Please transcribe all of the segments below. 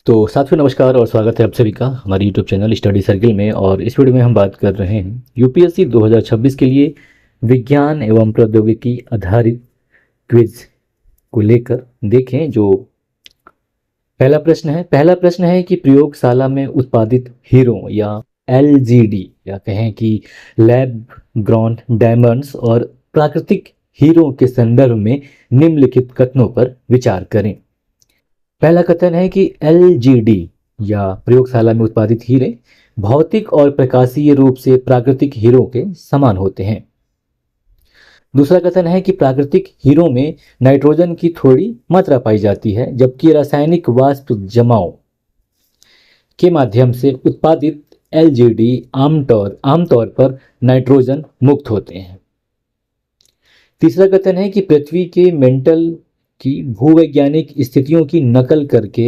तो साथियों नमस्कार और स्वागत है आप सभी का हमारे YouTube चैनल स्टडी सर्किल में। और इस वीडियो में हम बात कर रहे हैं यूपीएससी 2026 के लिए विज्ञान एवं प्रौद्योगिकी आधारित क्विज को लेकर। देखें जो पहला प्रश्न है कि प्रयोगशाला में उत्पादित हीरो या एलजीडी या कहें कि लैब ग्रॉन डायमंड्स और प्राकृतिक हीरो के संदर्भ में निम्नलिखित कथनों पर विचार करें। पहला कथन है कि एलजीडी या प्रयोगशाला में उत्पादित हीरे भौतिक और प्रकाशीय रूप से प्राकृतिक हीरो के समान होते हैं। दूसरा कथन है कि प्राकृतिक हीरो में नाइट्रोजन की थोड़ी मात्रा पाई जाती है, जबकि रासायनिक वाष्प जमाव के माध्यम से उत्पादित एलजीडी आमतौर पर नाइट्रोजन मुक्त होते हैं। तीसरा कथन है कि पृथ्वी के मेंटल की भूवैज्ञानिक स्थितियों की नकल करके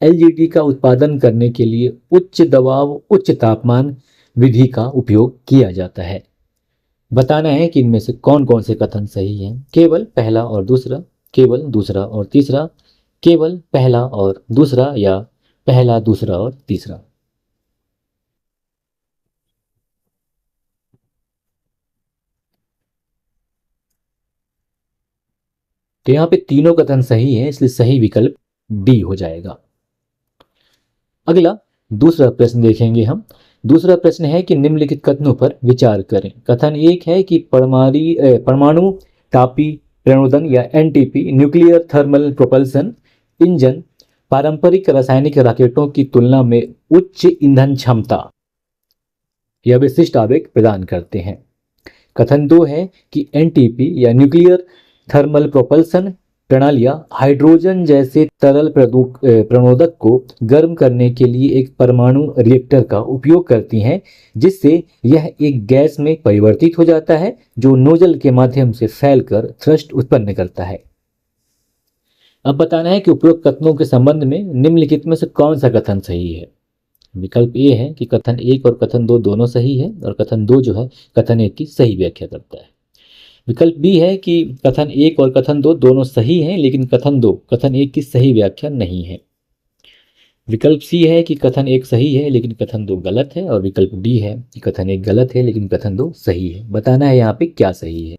एलजीडी का उत्पादन करने के लिए उच्च दबाव उच्च तापमान विधि का उपयोग किया जाता है। बताना है कि इनमें से कौन कौन से कथन सही हैं। केवल पहला और दूसरा, केवल दूसरा और तीसरा, केवल पहला और दूसरा या पहला दूसरा और तीसरा। तो यहाँ पे तीनों कथन सही हैं, इसलिए सही विकल्प डी हो जाएगा। अगला दूसरा प्रश्न देखेंगे हम। दूसरा प्रश्न है कि निम्नलिखित कथनों पर विचार करें। कथन एक है कि परमाणु तापी प्रणोदन या NTP nuclear thermal propulsion engine पारंपरिक रासायनिक रॉकेटों की तुलना में उच्च ईंधन क्षमता या विशिष्ट आवेग प्रदान करते हैं। कथन दो है कि एनटीपी या न्यूक्लियर थर्मल प्रोपल्सन प्रणालियां हाइड्रोजन जैसे तरल प्रणोदक को गर्म करने के लिए एक परमाणु रिएक्टर का उपयोग करती हैं, जिससे यह एक गैस में परिवर्तित हो जाता है जो नोजल के माध्यम से फैलकर थ्रस्ट उत्पन्न करता है। अब बताना है कि उपरोक्त कथनों के संबंध में निम्नलिखित में से कौन सा कथन सही है। विकल्प ए है कि कथन एक और कथन दो दोनों सही है और कथन दो जो है कथन एक की सही व्याख्या करता है। विकल्प बी है कि कथन एक और कथन दो दोनों सही हैं, लेकिन कथन दो कथन एक की सही व्याख्या नहीं है। विकल्प सी है कि कथन एक सही है लेकिन कथन दो गलत है। और विकल्प डी है कि कथन एक गलत है लेकिन कथन दो सही है। बताना है यहाँ पे क्या सही है।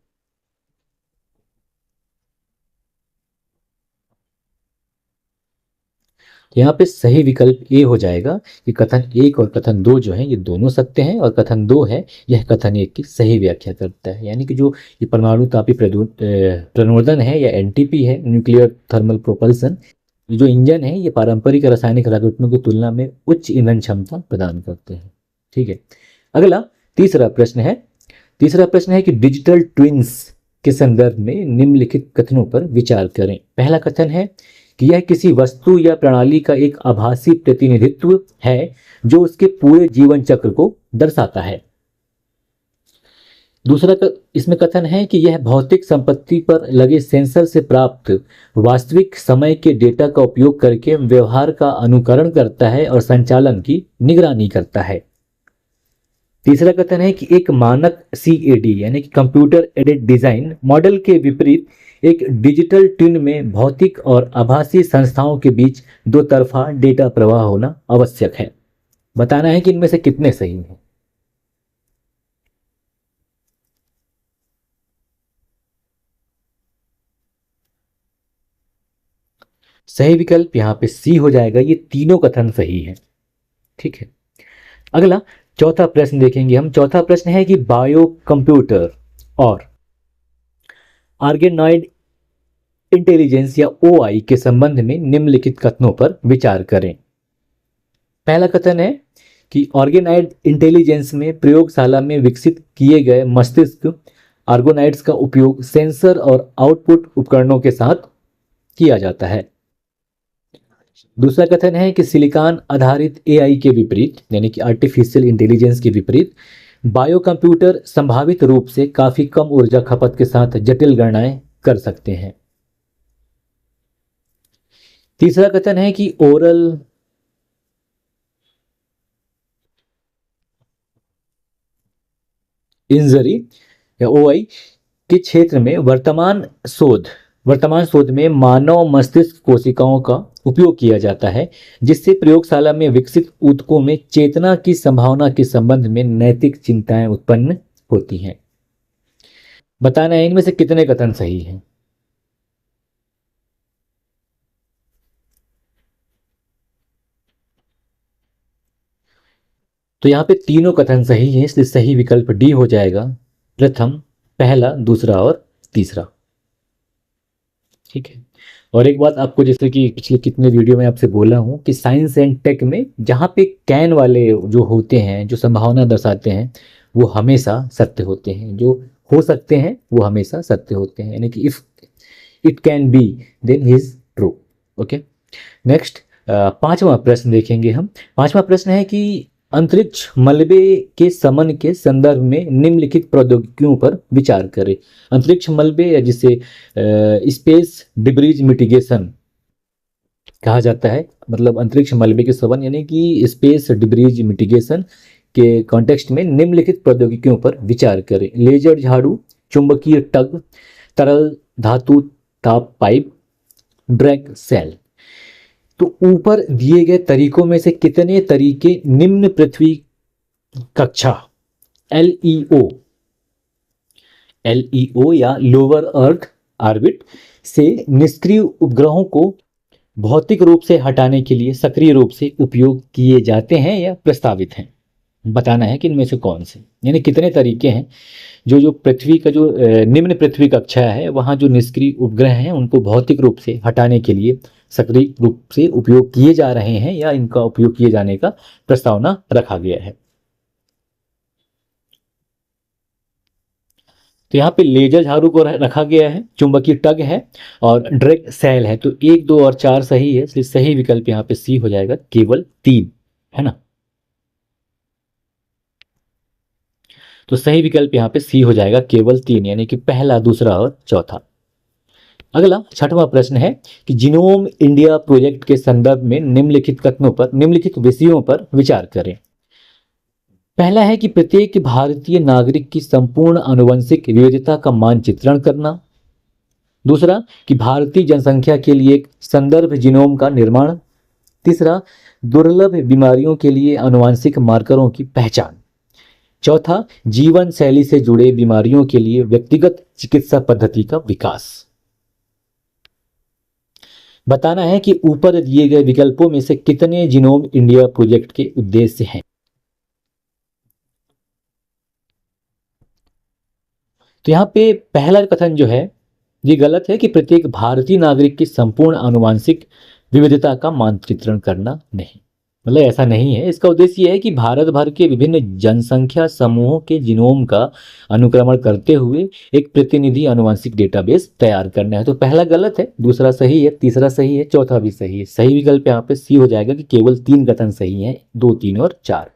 यहाँ पे सही विकल्प ए हो जाएगा कि कथन एक और कथन दो जो है ये दोनों सत्य हैं और कथन दो है यह कथन एक की सही व्याख्या करता है। यानी कि जो ये परमाणु तापी प्रणोदन है या एनटीपी है, न्यूक्लियर थर्मल प्रोपल्सन, जो इंजन है ये पारंपरिक रासायनिक रॉकेटों की तुलना में उच्च ईंधन क्षमता प्रदान करते हैं। ठीक है। अगला तीसरा प्रश्न है। तीसरा प्रश्न है कि डिजिटल ट्विन्स के संदर्भ में निम्नलिखित कथनों पर विचार करें। पहला कथन है कि यह किसी वस्तु या प्रणाली का एक आभासी प्रतिनिधित्व है जो उसके पूरे जीवन चक्र को दर्शाता है। इसमें कथन है कि यह भौतिक संपत्ति पर लगे सेंसर से प्राप्त वास्तविक समय के डेटा का उपयोग करके व्यवहार का अनुकरण करता है और संचालन की निगरानी करता है। तीसरा कथन है कि एक मानक CAD यानी कि कंप्यूटर एडेड डिजाइन मॉडल के विपरीत एक डिजिटल ट्विन में भौतिक और आभासी संस्थाओं के बीच दो तरफा डेटा प्रवाह होना आवश्यक है। बताना है कि इनमें से कितने सही हैं। सही विकल्प यहाँ पे सी हो जाएगा। ये तीनों कथन सही हैं। ठीक है। अगला चौथा प्रश्न देखेंगे हम। चौथा प्रश्न है कि बायो कंप्यूटर और ऑर्गेनॉइड इंटेलिजेंस या OI के संबंध में निम्नलिखित कथनों पर विचार करें। पहला कथन है कि ऑर्गेनॉइड इंटेलिजेंस में प्रयोगशाला में विकसित किए गए मस्तिष्क ऑर्गेनॉइड्स का उपयोग सेंसर और आउटपुट उपकरणों के साथ किया जाता है। दूसरा कथन है कि सिलिकॉन आधारित AI के विपरीत यानी कि आर्टिफिशियल इंटेलिजेंस के विपरीत बायो कंप्यूटर संभावित रूप से काफी कम ऊर्जा खपत के साथ जटिल गणनाएं कर सकते हैं। तीसरा कथन है कि ओरल इंजरी या OI के क्षेत्र में वर्तमान शोध में मानव मस्तिष्क कोशिकाओं का उपयोग किया जाता है, जिससे प्रयोगशाला में विकसित ऊतकों में चेतना की संभावना के संबंध में नैतिक चिंताएं उत्पन्न होती हैं। बताना है इनमें से कितने कथन सही हैं। तो यहाँ पे तीनों कथन सही हैं, इसलिए सही विकल्प डी हो जाएगा। प्रथम, पहला, दूसरा और तीसरा। ठीक है। और एक बात आपको, जैसे कि पिछले कितने वीडियो में आपसे बोला हूं कि साइंस एंड टेक में जहां पे कैन वाले जो होते हैं, जो संभावना दर्शाते हैं, वो हमेशा सत्य होते हैं। जो हो सकते हैं वो हमेशा सत्य होते हैं, यानी कि if it can be then he is true. Okay. Next, पांचवा प्रश्न देखेंगे हम। पांचवा प्रश्न है कि अंतरिक्ष मलबे के समन के संदर्भ में निम्नलिखित प्रौद्योगिकियों पर विचार करें। अंतरिक्ष मलबे, या जिसे स्पेस डिब्रीज मिटिगेशन कहा जाता है, मतलब अंतरिक्ष मलबे के समन यानी कि स्पेस डिब्रीज मिटिगेशन के कॉन्टेक्स्ट में निम्नलिखित प्रौद्योगिकियों पर विचार करें। लेजर झाड़ू, चुंबकीय टग, तरल धातु ताप पाइप, ड्रैग सेल। तो ऊपर दिए गए तरीकों में से कितने तरीके निम्न पृथ्वी कक्षा एलईओ एलईओ या लोअर अर्थ ऑर्बिट से निष्क्रिय उपग्रहों को भौतिक रूप से हटाने के लिए सक्रिय रूप से उपयोग किए जाते हैं या प्रस्तावित हैं। बताना है कि इनमें से कौन से, यानी कितने तरीके हैं जो जो पृथ्वी का जो निम्न पृथ्वी कक्षा है वहाँ जो निष्क्रिय उपग्रह हैं उनको भौतिक रूप से हटाने के लिए सक्रिय रूप से उपयोग किए जा रहे हैं या इनका उपयोग किए जाने का प्रस्तावना रखा गया है। तो यहाँ पे लेजर झाड़ू को रखा गया है, चुंबकीय टग है और ड्रैग सेल है। तो एक, दो और चार सही है, इसलिए सही विकल्प यहाँ पे सी हो जाएगा, केवल तीन, है ना। तो सही विकल्प यहाँ पे सी हो जाएगा, केवल तीन, यानी कि पहला, दूसरा और चौथा। अगला छठवां प्रश्न है कि जीनोम इंडिया प्रोजेक्ट के संदर्भ में निम्नलिखित कथनों पर, निम्नलिखित विषयों पर विचार करें। पहला है कि प्रत्येक भारतीय नागरिक की संपूर्ण आनुवंशिक विविधता का मानचित्रण करना। दूसरा, कि भारतीय जनसंख्या के लिए एक संदर्भ जीनोम का निर्माण। तीसरा, दुर्लभ बीमारियों के लिए आनुवंशिक मार्करों की पहचान। चौथा, जीवन शैली से जुड़े बीमारियों के लिए व्यक्तिगत चिकित्सा पद्धति का विकास। बताना है कि ऊपर दिए गए विकल्पों में से कितने जीनोम इंडिया प्रोजेक्ट के उद्देश्य हैं। तो यहां पे पहला कथन जो है ये गलत है कि प्रत्येक भारतीय नागरिक की संपूर्ण आनुवंशिक विविधता का मानचित्रण करना नहीं, मतलब ऐसा नहीं है। इसका उद्देश्य यह है कि भारत भर के विभिन्न जनसंख्या समूहों के जीनोम का अनुक्रमण करते हुए एक प्रतिनिधि आनुवंशिक डेटाबेस तैयार करना है। तो पहला गलत है, दूसरा सही है, तीसरा सही है, चौथा भी सही है। सही विकल्प यहाँ पे सी हो जाएगा कि केवल तीन कथन सही है, दो, तीन और चार।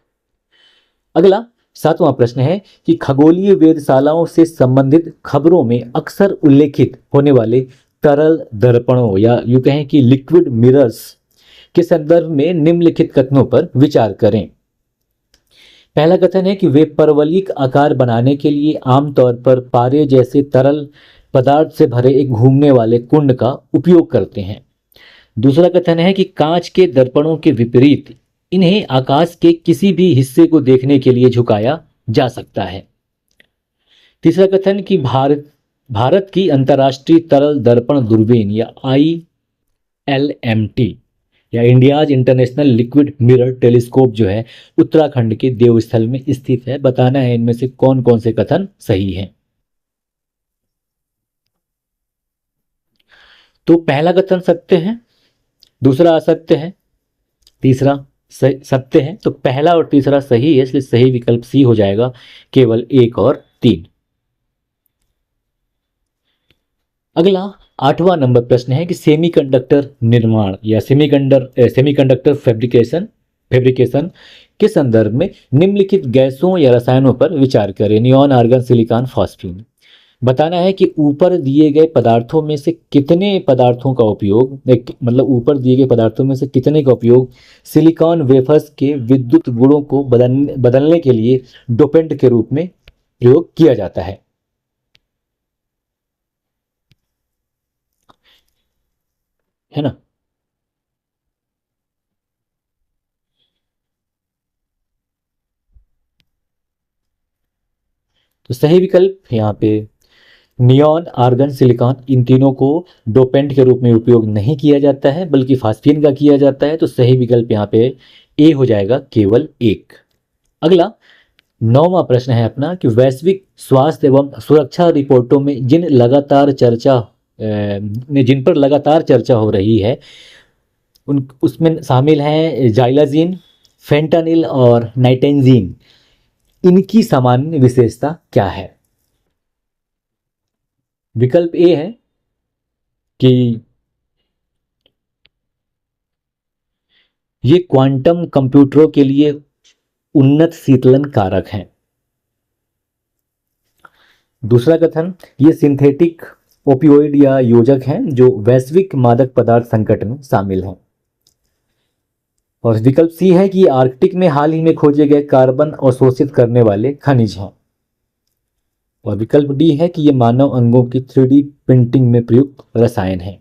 अगला सातवां प्रश्न है कि खगोलीय वेधशालाओं से संबंधित खबरों में अक्सर उल्लेखित होने वाले तरल दर्पणों या यूं कहें कि लिक्विड मिरर्स के संदर्भ में निम्नलिखित कथनों पर विचार करें। पहला कथन है कि वे परवलयिक आकार बनाने के लिए आमतौर पर पारे जैसे तरल पदार्थ से भरे एक घूमने वाले कुंड का उपयोग करते हैं। दूसरा कथन है कि कांच के दर्पणों के विपरीत इन्हें आकाश के किसी भी हिस्से को देखने के लिए झुकाया जा सकता है। तीसरा कथन कि भारत की अंतर्राष्ट्रीय तरल दर्पण दूरबीन या ILMT या India's international liquid mirror telescope जो है उत्तराखंड के देवस्थल में स्थित है। बताना है इनमें से कौन कौन से कथन सही हैं। तो पहला कथन सत्य है, दूसरा असत्य है, तीसरा सत्य है। तो पहला और तीसरा सही है, इसलिए सही विकल्प सी हो जाएगा, केवल एक और तीन। अगला आठवां नंबर प्रश्न है कि सेमीकंडक्टर निर्माण या सेमीकंडक्टर फैब्रिकेशन के संदर्भ में निम्नलिखित गैसों या रसायनों पर विचार करें। Neon, argon, silicon, phosphine. बताना है कि ऊपर दिए गए पदार्थों में से कितने पदार्थों का उपयोग, मतलब ऊपर दिए गए पदार्थों में से कितने का उपयोग सिलिकॉन वेफर्स के विद्युत गुणों को बदलने के लिए डोपेंट के रूप में प्रयोग किया जाता है ना। तो सही विकल्प यहाँ पे नियॉन, आर्गन, सिलिकॉन, इन तीनों को डोपेंट के रूप में उपयोग नहीं किया जाता है बल्कि फास्फीन का किया जाता है। तो सही विकल्प यहाँ पे ए हो जाएगा, केवल एक। अगला 9वां प्रश्न है अपना कि वैश्विक स्वास्थ्य एवं सुरक्षा रिपोर्टों में जिन पर लगातार चर्चा हो रही है उन उसमें शामिल हैं जाइलाजीन, फेंटानिल और नाइटेंजीन। इनकी सामान्य विशेषता क्या है? विकल्प ए है कि ये क्वांटम कंप्यूटरों के लिए उन्नत शीतलन कारक हैं। दूसरा कथन, ये सिंथेटिक ओपियोइड या योजक हैं जो वैश्विक मादक पदार्थ संकट में शामिल हैं। और विकल्प सी है कि आर्कटिक में हाल ही में खोजे गए कार्बन अवशोषित करने वाले खनिज हैं। और विकल्प डी है कि ये मानव अंगों की 3D प्रिंटिंग में प्रयुक्त रसायन है।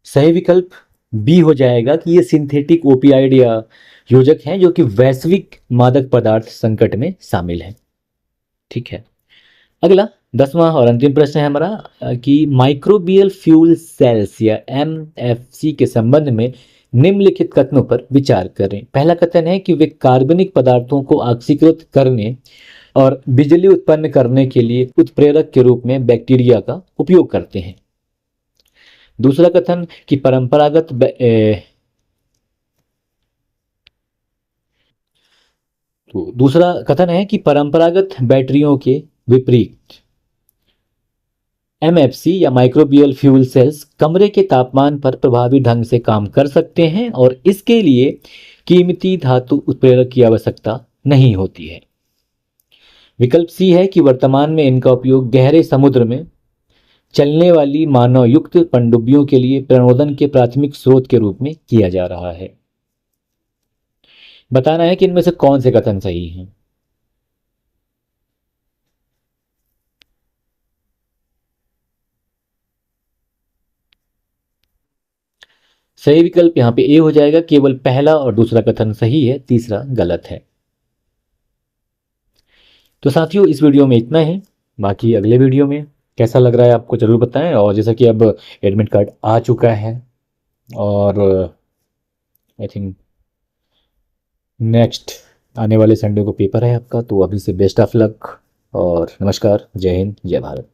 सही विकल्प बी हो जाएगा कि ये सिंथेटिक ओपियाइड या योजक हैं जो कि वैश्विक मादक पदार्थ संकट में शामिल हैं। ठीक है। अगला 10वां और अंतिम प्रश्न है हमारा कि माइक्रोबियल फ्यूल सेल्स या MFC के संबंध में निम्नलिखित कथनों पर विचार करें। पहला कथन है कि वे कार्बनिक पदार्थों को ऑक्सीकृत करने और बिजली उत्पन्न करने के लिए उत्प्रेरक के रूप में बैक्टीरिया का उपयोग करते हैं। दूसरा कथन कि दूसरा कथन है कि परंपरागत बैटरियों के विपरीत MFC या माइक्रोबियल फ्यूल सेल्स कमरे के तापमान पर प्रभावी ढंग से काम कर सकते हैं और इसके लिए कीमती धातु उत्प्रेरक की आवश्यकता नहीं होती है। विकल्प सी है कि वर्तमान में इनका उपयोग गहरे समुद्र में चलने वाली मानव युक्त पनडुब्बियों के लिए प्रणोदन के प्राथमिक स्रोत के रूप में किया जा रहा है। बताना है कि इनमें से कौन से कथन सही हैं। सही विकल्प यहाँ पे ए हो जाएगा, केवल पहला और दूसरा कथन सही है, तीसरा गलत है। तो साथियों इस वीडियो में इतना ही। बाकी अगले वीडियो में कैसा लग रहा है आपको जरूर बताएं। और जैसा कि अब एडमिट कार्ड आ चुका है और आई थिंक नेक्स्ट आने वाले संडे को पेपर है आपका, तो अभी से बेस्ट ऑफ लक और नमस्कार, जय हिंद, जय भारत।